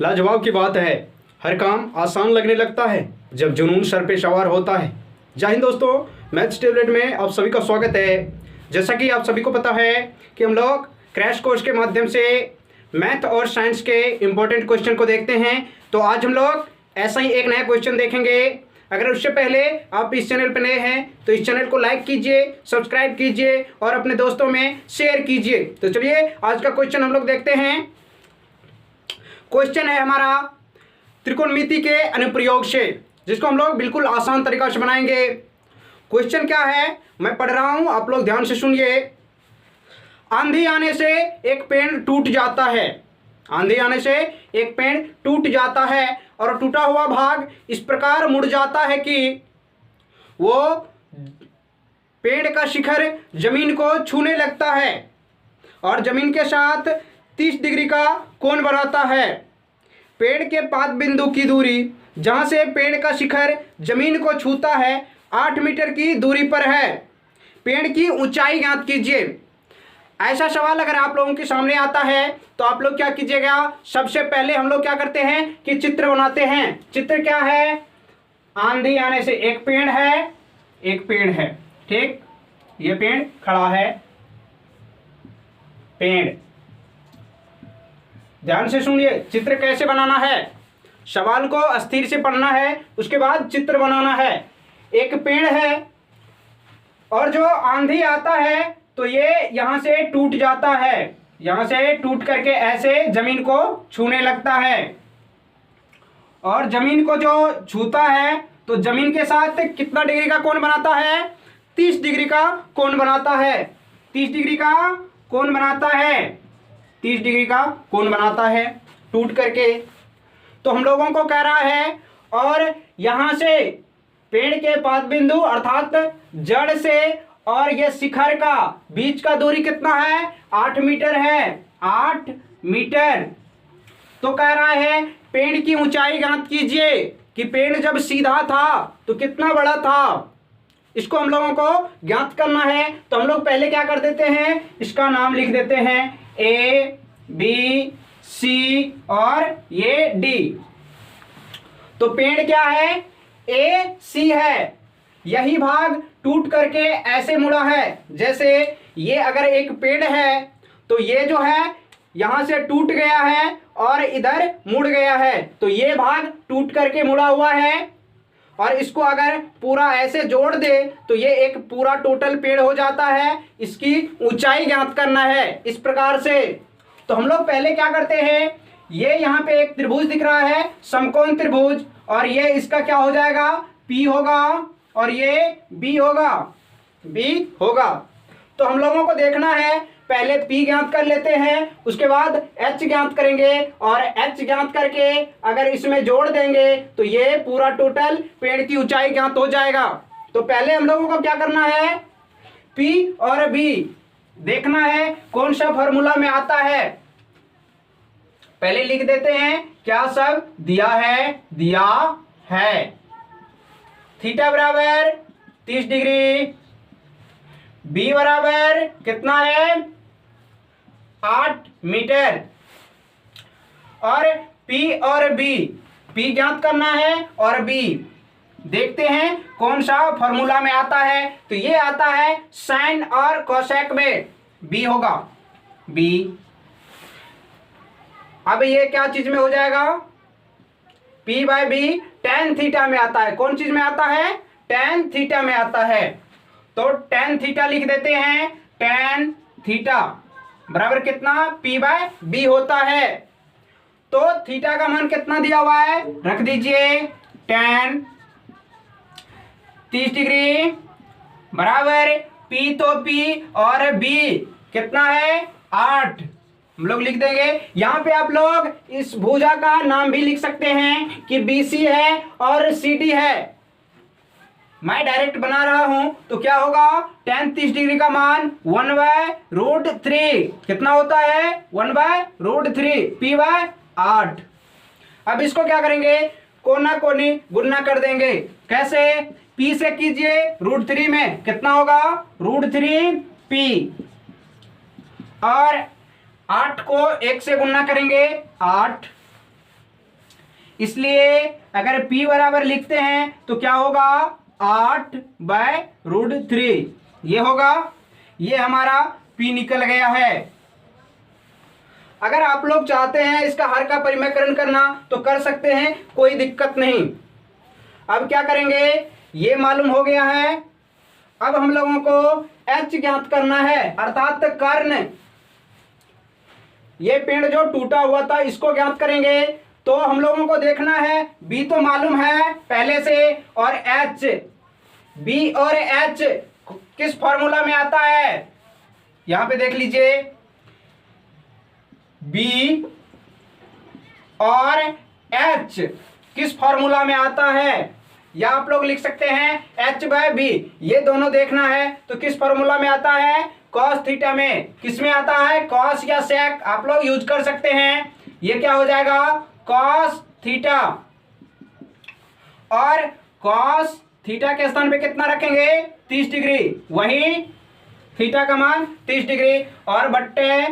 लाजवाब की बात है, हर काम आसान लगने लगता है जब जुनून सर पे सवार होता है। जय हिंद दोस्तों, मैथ्स टेबलेट में आप सभी का स्वागत है। जैसा कि आप सभी को पता है कि हम लोग क्रैश कोर्स के माध्यम से मैथ और साइंस के इम्पोर्टेंट क्वेश्चन को देखते हैं। तो आज हम लोग ऐसा ही एक नया क्वेश्चन देखेंगे। अगर उससे पहले आप इस चैनल पर नए हैं तो इस चैनल को लाइक कीजिए, सब्सक्राइब कीजिए और अपने दोस्तों में शेयर कीजिए। तो चलिए आज का क्वेश्चन हम लोग देखते हैं। क्वेश्चन है हमारा त्रिकोणमिति के अनुप्रयोग से, जिसको हम लोग बिल्कुल आसान तरीका से बनाएंगे। क्वेश्चन क्या है मैं पढ़ रहा हूं, आप लोग ध्यान से सुनिए। आंधी आने से एक पेड़ टूट जाता है। आंधी आने से एक पेड़ टूट जाता है और टूटा हुआ भाग इस प्रकार मुड़ जाता है कि वो पेड़ का शिखर जमीन को छूने लगता है और जमीन के साथ 30 डिग्री का कोण बनाता है। पेड़ के पाद बिंदु की दूरी जहां से पेड़ का शिखर जमीन को छूता है 8 मीटर की दूरी पर है। पेड़ की ऊंचाई ज्ञात कीजिए। ऐसा सवाल अगर आप लोगों के सामने आता है तो आप लोग क्या कीजिएगा, सबसे पहले हम लोग क्या करते हैं कि चित्र बनाते हैं। चित्र क्या है, आंधी आने से एक पेड़ है, एक पेड़ है, ठीक, ये पेड़ खड़ा है, पेड़। ध्यान से सुनिए, चित्र कैसे बनाना है, सवाल को अस्थिर से पढ़ना है, उसके बाद चित्र बनाना है। एक पेड़ है और जो आंधी आता है तो ये यहां से टूट जाता है, यहां से टूट करके ऐसे जमीन को छूने लगता है और जमीन को जो छूता है तो जमीन के साथ कितना डिग्री का कोण बनाता है, 30 डिग्री का कोण बनाता है। 30 डिग्री का कोण बनाता है, 30 डिग्री का कोण बनाता है टूट करके। तो हम लोगों को कह रहा है और यहां से पेड़ के पाद बिंदु अर्थात जड़ से और ये शिखर का बीच का दूरी कितना है, 8 मीटर है, 8 मीटर। तो कह रहा है पेड़ की ऊंचाई ज्ञात कीजिए कि पेड़ जब सीधा था तो कितना बड़ा था, इसको हम लोगों को ज्ञात करना है। तो हम लोग पहले क्या कर देते हैं, इसका नाम लिख देते हैं ए बी सी और ये डी। तो पेड़ क्या है, ए सी है, यही भाग टूट करके ऐसे मुड़ा है। जैसे ये अगर एक पेड़ है तो ये जो है यहां से टूट गया है और इधर मुड़ गया है, तो ये भाग टूट करके मुड़ा हुआ है और इसको अगर पूरा ऐसे जोड़ दे तो ये एक पूरा टोटल पेड़ हो जाता है। इसकी ऊंचाई ज्ञात करना है इस प्रकार से। तो हम लोग पहले क्या करते हैं, ये यहाँ पे एक त्रिभुज दिख रहा है, समकोण त्रिभुज, और ये इसका क्या हो जाएगा, P होगा और ये B होगा, B होगा। तो हम लोगों को देखना है, पहले P ज्ञात कर लेते हैं, उसके बाद H ज्ञात करेंगे और H ज्ञात करके अगर इसमें जोड़ देंगे तो ये पूरा टोटल पेड़ की ऊंचाई ज्ञात हो जाएगा। तो पहले हम लोगों को क्या करना है, P और B देखना है कौन सा फॉर्मूला में आता है। पहले लिख देते हैं, क्या सब दिया है, थीटा बराबर 30 डिग्री, बी बराबर कितना है, 8 मीटर, और पी और बी, पी ज्ञात करना है और बी देखते हैं कौन सा फॉर्मूला में आता है। तो ये आता है साइन और कोसेक में, बी होगा, बी। अब ये क्या चीज में हो जाएगा, P by B tan theta में आता है। कौन चीज में आता है, tan थीटा में आता है। तो tan थीटा लिख देते हैं, tan थीटा बराबर कितना, P बाय बी होता है। तो थीटा का मान कितना दिया हुआ है, रख दीजिए, tan 30 डिग्री बराबर P, तो P और B कितना है, 8 हम लोग लिख देंगे। यहां पे आप लोग इस भुजा का नाम भी लिख सकते हैं कि BC है और CD है। मैं डायरेक्ट बना रहा हूं तो क्या होगा, tan 30 डिग्री का मान 1/√3 कितना होता है, 1/√3, P बाय 8। अब इसको क्या करेंगे, कोना कोनी गुणा कर देंगे। कैसे, P से कीजिए √3 में कितना होगा, √3P, और 8 को 1 से गुणा करेंगे 8, इसलिए अगर p बराबर लिखते हैं तो क्या होगा 8/√3 ये होगा। ये हमारा p निकल गया है। अगर आप लोग चाहते हैं इसका हर का परिमेयकरण करना तो कर सकते हैं, कोई दिक्कत नहीं। अब क्या करेंगे, ये मालूम हो गया है। अब हम लोगों को h ज्ञात करना है, अर्थात कर्ण। ये पेड़ जो टूटा हुआ था इसको ज्ञात करेंगे। तो हम लोगों को देखना है b तो मालूम है पहले से, और h, b और h किस फॉर्मूला में आता है, यहां पे देख लीजिए। b और h किस फॉर्मूला में आता है, या आप लोग लिख सकते हैं h/b। ये दोनों देखना है तो किस फॉर्मूला में आता है, कॉस थीटा में। किस में आता है, कॉस या सेक आप लोग यूज कर सकते हैं। ये क्या हो जाएगा, कॉस थीटा। और कॉस थीटा के स्थान पे कितना रखेंगे, 30 डिग्री। वही थीटा का मान 30 डिग्री, और बट्टे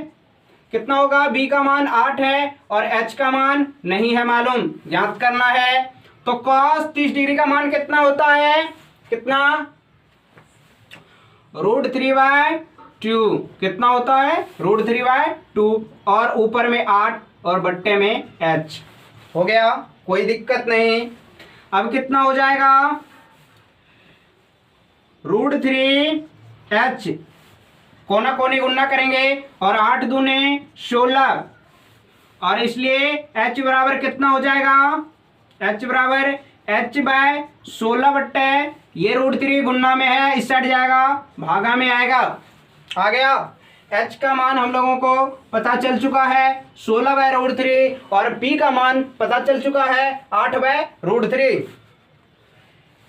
कितना होगा, b का मान 8 है और h का मान नहीं है मालूम, याद करना है। तो cos 30 डिग्री का मान कितना होता है, कितना, √3/2। कितना होता है, √3/2, और ऊपर में 8 और बट्टे में h। हो गया, कोई दिक्कत नहीं। अब कितना हो जाएगा, √3h, कोना कोनी गुणा करेंगे और 8 दूने 16, और इसलिए h बराबर कितना हो जाएगा, h बराबर h/16 बट्टे ये √3 गुणा में है, इस साइड जाएगा, भागा में आएगा। आ गया, h का मान हम लोगों को पता चल चुका है 16/√3, और p का मान पता चल चुका है 8/√3।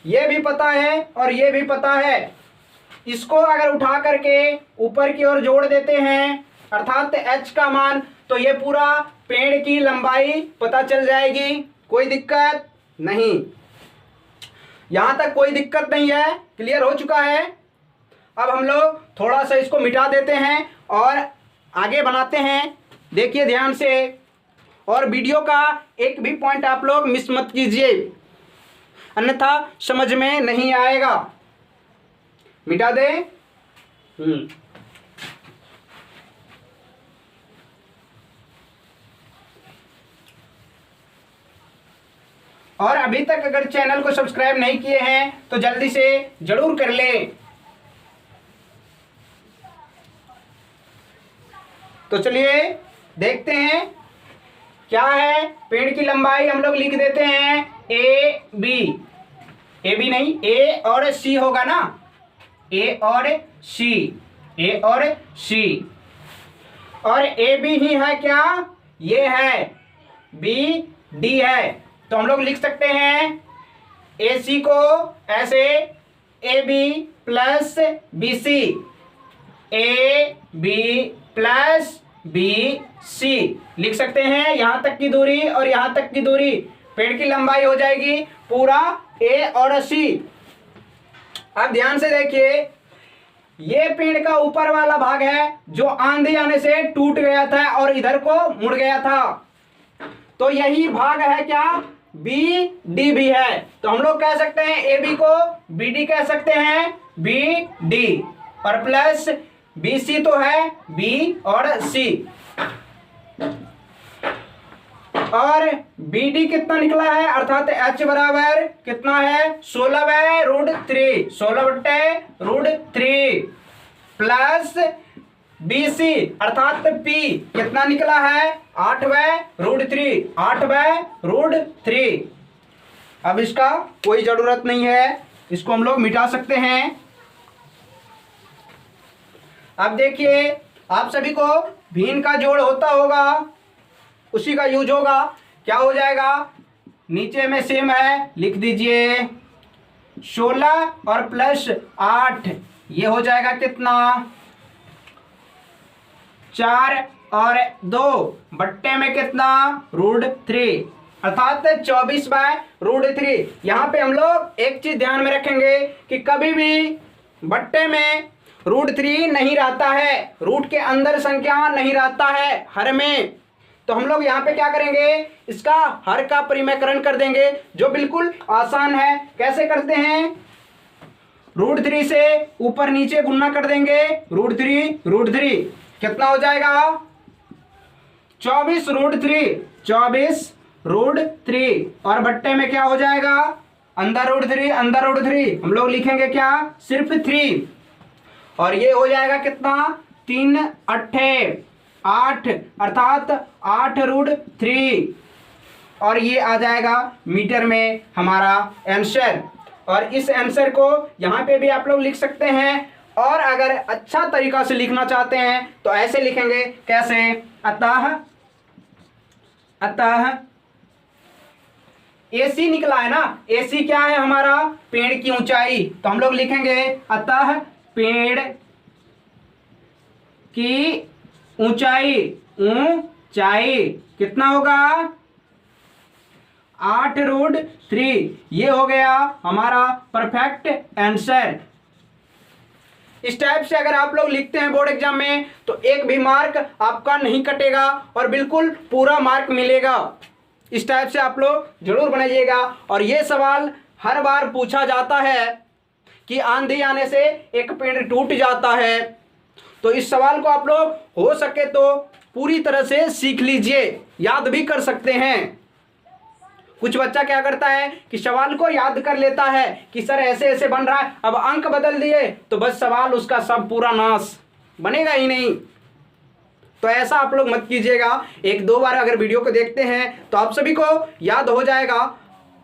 ये भी पता है और ये भी पता है। इसको अगर उठा करके ऊपर की ओर जोड़ देते हैं, अर्थात h का मान, तो ये पूरा पेड़ की लंबाई पता चल जाएगी। कोई दिक्कत नहीं, यहां तक कोई दिक्कत नहीं है, क्लियर हो चुका है। अब हम लोग थोड़ा सा इसको मिटा देते हैं और आगे बनाते हैं। देखिए ध्यान से, और वीडियो का एक भी पॉइंट आप लोग मिस मत कीजिए, अन्यथा समझ में नहीं आएगा। मिटा दे। और अभी तक अगर चैनल को सब्सक्राइब नहीं किए हैं तो जल्दी से जरूर कर लें। तो चलिए देखते हैं क्या है। पेड़ की लंबाई हम लोग लिख देते हैं ए बी नहीं, ए और सी होगा ना, ए और सी, और ए बी ही है क्या, ये है, बी डी है। तो हम लोग लिख सकते हैं ए सी को ऐसे, A B plus B C, A B plus B C लिख सकते हैं। यहां तक की दूरी और यहां तक की दूरी, पेड़ की लंबाई हो जाएगी पूरा ए और सी। अब ध्यान से देखिए, ये पेड़ का ऊपर वाला भाग है जो आंधी आने से टूट गया था और इधर को मुड़ गया था, तो यही भाग है क्या, बी डी भी है। तो हम लोग कह सकते हैं ए बी को बी डी कह सकते हैं, बी डी, और प्लस बी सी तो है बी और सी, और बी डी कितना निकला है, अर्थात h बराबर कितना है, 16/√3, 16/√3 प्लस बी सी अर्थात p कितना निकला है, 8/√3, 8/√3। अब इसका कोई जरूरत नहीं है, इसको हम लोग मिटा सकते हैं। अब देखिए, आप सभी को भिन्न का जोड़ होता होगा, उसी का यूज होगा। क्या हो जाएगा, नीचे में सेम है, लिख दीजिए 16 और प्लस 8, ये हो जाएगा कितना, 4 और 2 बट्टे में कितना, √3, अर्थात 24/√3। यहाँ पे हम लोग एक चीज ध्यान में रखेंगे कि कभी भी बट्टे में √3 नहीं रहता है, रूट के अंदर संख्या नहीं रहता है हर में। तो हम लोग यहाँ पे क्या करेंगे, इसका हर का परिमेयकरण कर देंगे, जो बिल्कुल आसान है। कैसे करते हैं, √3 से ऊपर नीचे गुणा कर देंगे, √3 कितना हो जाएगा 24 √3 और बट्टे में क्या हो जाएगा अंदर √3 हम लोग लिखेंगे क्या, सिर्फ 3 और ये हो जाएगा कितना 3 × 8 अर्थात 8√3 और ये आ जाएगा मीटर में हमारा आंसर। और इस आंसर को यहाँ पे भी आप लोग लिख सकते हैं, और अगर अच्छा तरीका से लिखना चाहते हैं तो ऐसे लिखेंगे, कैसे, अतः AC निकला है ना, AC क्या है हमारा, पेड़ की ऊंचाई, तो हम लोग लिखेंगे अतः पेड़ की ऊंचाई कितना होगा 8√3। ये हो गया हमारा परफेक्ट आंसर। इस टाइप से अगर आप लोग लिखते हैं बोर्ड एग्जाम में तो एक भी मार्क आपका नहीं कटेगा और बिल्कुल पूरा मार्क मिलेगा। इस टाइप से आप लोग जरूर बनाइएगा। और ये सवाल हर बार पूछा जाता है कि आंधी आने से एक पेड़ टूट जाता है, तो इस सवाल को आप लोग हो सके तो पूरी तरह से सीख लीजिए, याद भी कर सकते हैं। कुछ बच्चा क्या करता है कि सवाल को याद कर लेता है कि सर ऐसे ऐसे बन रहा है, अब अंक बदल दिए तो बस सवाल उसका सब पूरा नाश, बनेगा ही नहीं। तो ऐसा आप लोग मत कीजिएगा। 1-2 बार अगर वीडियो को देखते हैं तो आप सभी को याद हो जाएगा,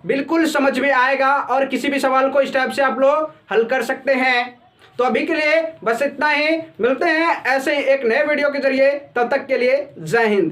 बिल्कुल समझ में आएगा और किसी भी सवाल को इस टाइप से आप लोग हल कर सकते हैं। तो अभी के लिए बस इतना ही, मिलते हैं ऐसे एक नए वीडियो के जरिए, तब तक के लिए जय हिंद।